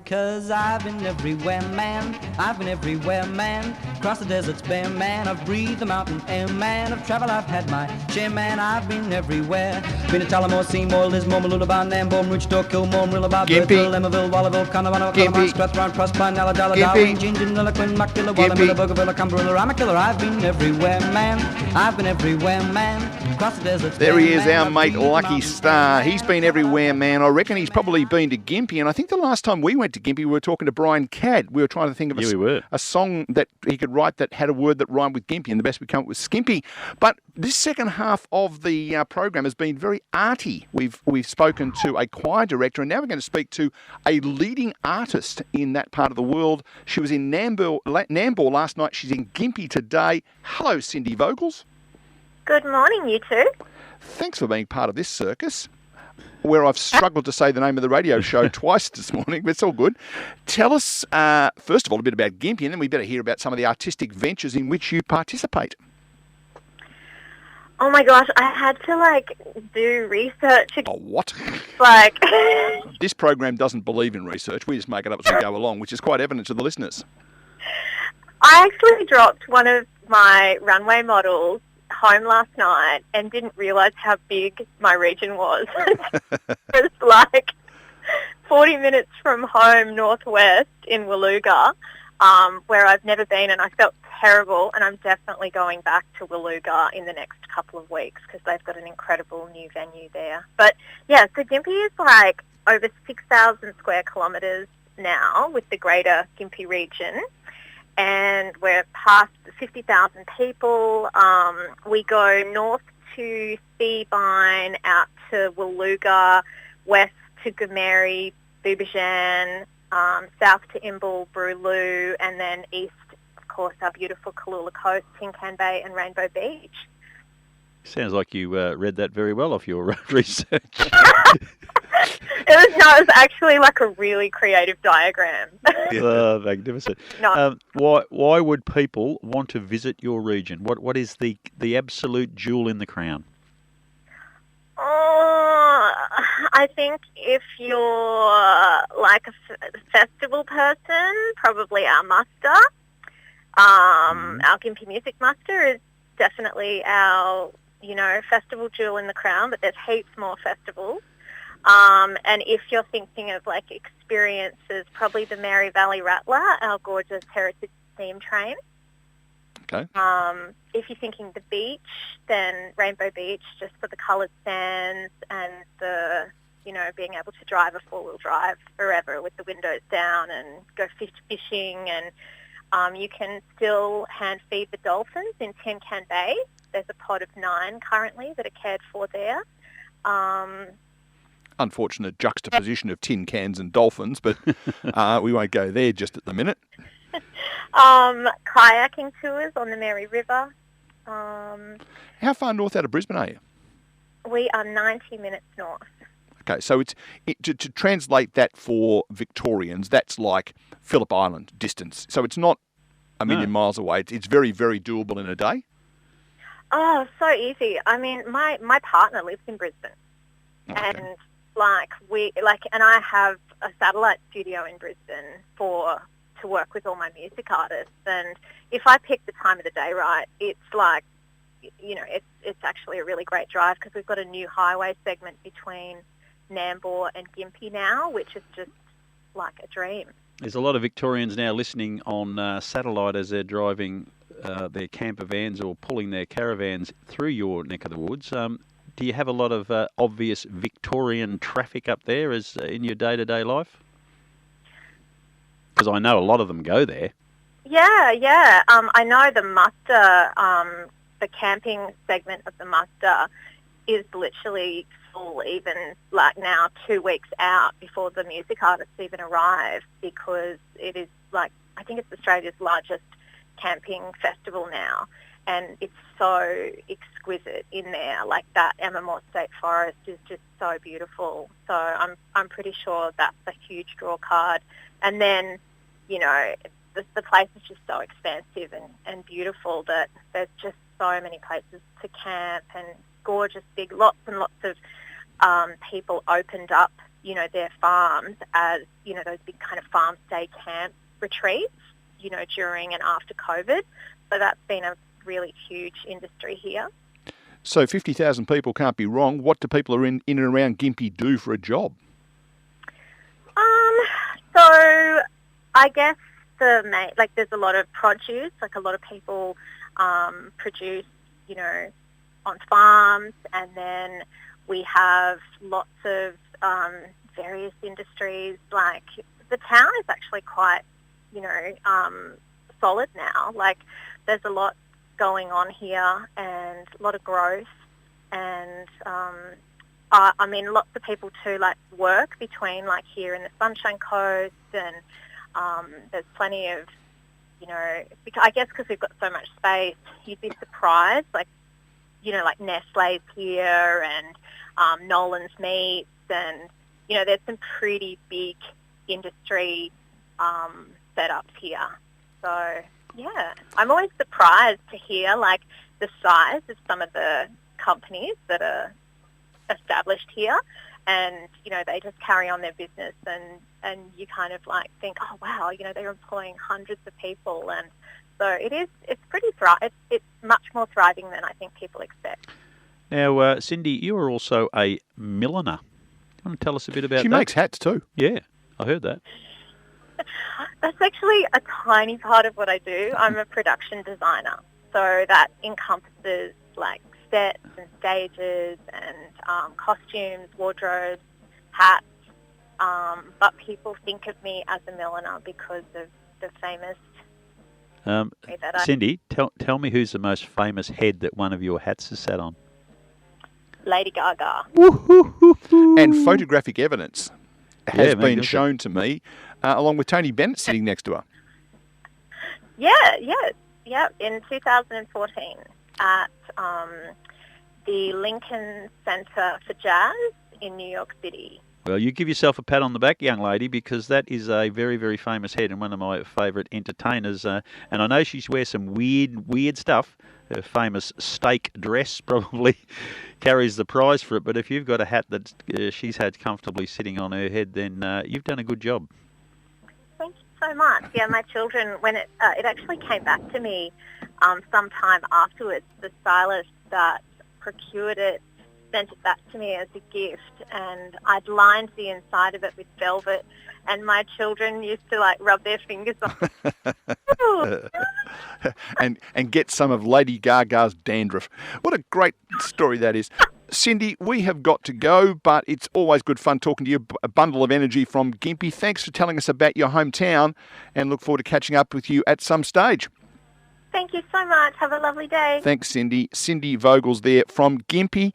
'cause I've been everywhere, man. I've been everywhere, man. Across the deserts bare, man. I've breathed the mountain air, man. I've traveled, I've had my share, man. I've been everywhere. Been to Tullamore, Seymour, Lismore, Mooloolaba, Nambour, Maroochydore, Kilmore, Marillaba, Bergville, Emmaville, Wallaville, Connavana, Columbine, Strathrown, Proserpine, Alladala, Darwin, Gingin, Lillaquen, Muckilla, Wallamilla, Bougainville, Cumberland, Ramakiller. I've been everywhere, man. I've been everywhere, man. Across the deserts. There he is, our mate Lucky Star. He's been everywhere, man. I reckon he's probably been to Gympie, and I think the last time we went to Gympie, we were talking to Brian Cadd. We were trying to think of a song that he could write that had a word that rhymed with Gympie, and the best we come up with Skimpy. But this second half of the program has been very arty. We've spoken to a choir director, and now we're going to speak to a leading artist in that part of the world. She was in Nambour last night. She's in Gympie today. Hello, Cindy Vogels. Good morning, you two. Thanks for being part of this circus, where I've struggled to say the name of the radio show twice this morning, but it's all good. Tell us, first of all, a bit about Gympie, and then we better hear about some of the artistic ventures in which you participate. Oh my gosh, I had to, do research. Oh, what? Like... This program doesn't believe in research. We just make it up as we go along, which is quite evident to the listeners. I actually dropped one of my runway models home last night and didn't realise how big my region was. It was like 40 minutes from home northwest in Woluga, where I've never been, and I felt terrible, and I'm definitely going back to Woluga in the next couple of weeks because they've got an incredible new venue there. But yeah, so Gympie is like over 6,000 square kilometres now with the greater Gympie region, and we're past 50,000 people. We go north to Theebine, out to Woluga, west to Goomeri, Boubijan, south to Imbil, Bruloo, and then east, of course, our beautiful Kalula Coast, Tin Can Bay and Rainbow Beach. Sounds like you read that very well off your research. It was actually like a really creative diagram. Magnificent. No. Why would people want to visit your region? What is the absolute jewel in the crown? Oh, I think if you're like a festival person, probably our muster. Our Gympie Music Muster is definitely our, festival jewel in the crown, but there's heaps more festivals. And if you're thinking of like experiences, probably the Mary Valley Rattler, our gorgeous heritage steam train. Okay. If you're thinking the beach, then Rainbow Beach, just for the coloured sands and the, being able to drive a four-wheel drive forever with the windows down and go fish fishing. And you can still hand feed the dolphins in Tin Can Bay. There's a pod of 9 currently that are cared for there. Unfortunate juxtaposition of tin cans and dolphins, but we won't go there just at the minute. Kayaking tours on the Mary River. How far north out of Brisbane are you? We are 90 minutes north. Okay, so to translate that for Victorians, that's like Phillip Island distance. So it's not a million miles away. It's very, very doable in a day. Oh, so easy. I mean, my partner lives in Brisbane. Okay. And and I have a satellite studio in Brisbane to work with all my music artists. And if I pick the time of the day right, it's like, it's actually a really great drive because we've got a new highway segment between Nambour and Gympie now, which is just like a dream. There's a lot of Victorians now listening on satellite as they're driving their camper vans or pulling their caravans through your neck of the woods. Do you have a lot of obvious Victorian traffic up there as in your day-to-day life? Because I know a lot of them go there. Yeah. I know the muster, the camping segment of the muster is literally full even like now 2 weeks out before the music artists even arrive, because it is like, I think it's Australia's largest camping festival now. And it's so exquisite in there. Like that Emmamore State Forest is just so beautiful. So I'm pretty sure that's a huge draw card. And then, the place is just so expansive and beautiful that there's just so many places to camp and gorgeous big, lots and lots of people opened up, their farms as, those big kind of farm stay camp retreats, during and after COVID. So that's been a really huge industry here. So 50,000 people can't be wrong. What do people in and around Gympie do for a job? So I guess there's a lot of produce, a lot of people produce, on farms, and then we have lots of various industries. Like the town is actually quite, solid now. Like there's a lot going on here and a lot of growth, and lots of people too work between here in the Sunshine Coast, and there's plenty of, I guess because we've got so much space, you'd be surprised, Nestle's here and Nolan's Meats, and there's some pretty big industry setups here. So yeah, I'm always surprised to hear the size of some of the companies that are established here, and they just carry on their business, and you kind of think, oh wow, they're employing hundreds of people, and so it's pretty it's much more thriving than I think people expect. Now, Cindy, you are also a milliner. You want to tell us a bit about that? She makes hats too. Yeah, I heard that. That's actually a tiny part of what I do. I'm a production designer, so that encompasses sets and stages and costumes, wardrobes, hats. But people think of me as a milliner because of the famous. Cindy, tell me who's the most famous head that one of your hats has sat on. Lady Gaga. And photographic evidence has been shown to me, along with Tony Bennett sitting next to her. Yeah, in 2014 at the Lincoln Center for Jazz in New York City. Well, you give yourself a pat on the back, young lady, because that is a very, very famous head and one of my favourite entertainers. And I know she wears some weird stuff. Her famous steak dress probably carries the prize for it. But if you've got a hat that she's had comfortably sitting on her head, then you've done a good job. Thank you so much. Yeah, my children, when it actually came back to me sometime afterwards, the stylist that procured it sent it back to me as a gift, and I'd lined the inside of it with velvet, and my children used to rub their fingers on it. and get some of Lady Gaga's dandruff. What a great story that is. Cindy, we have got to go, but it's always good fun talking to you. A bundle of energy from Gympie. Thanks for telling us about your hometown, and look forward to catching up with you at some stage. Thank you so much. Have a lovely day. Thanks, Cindy. Cindy Vogels there from Gympie.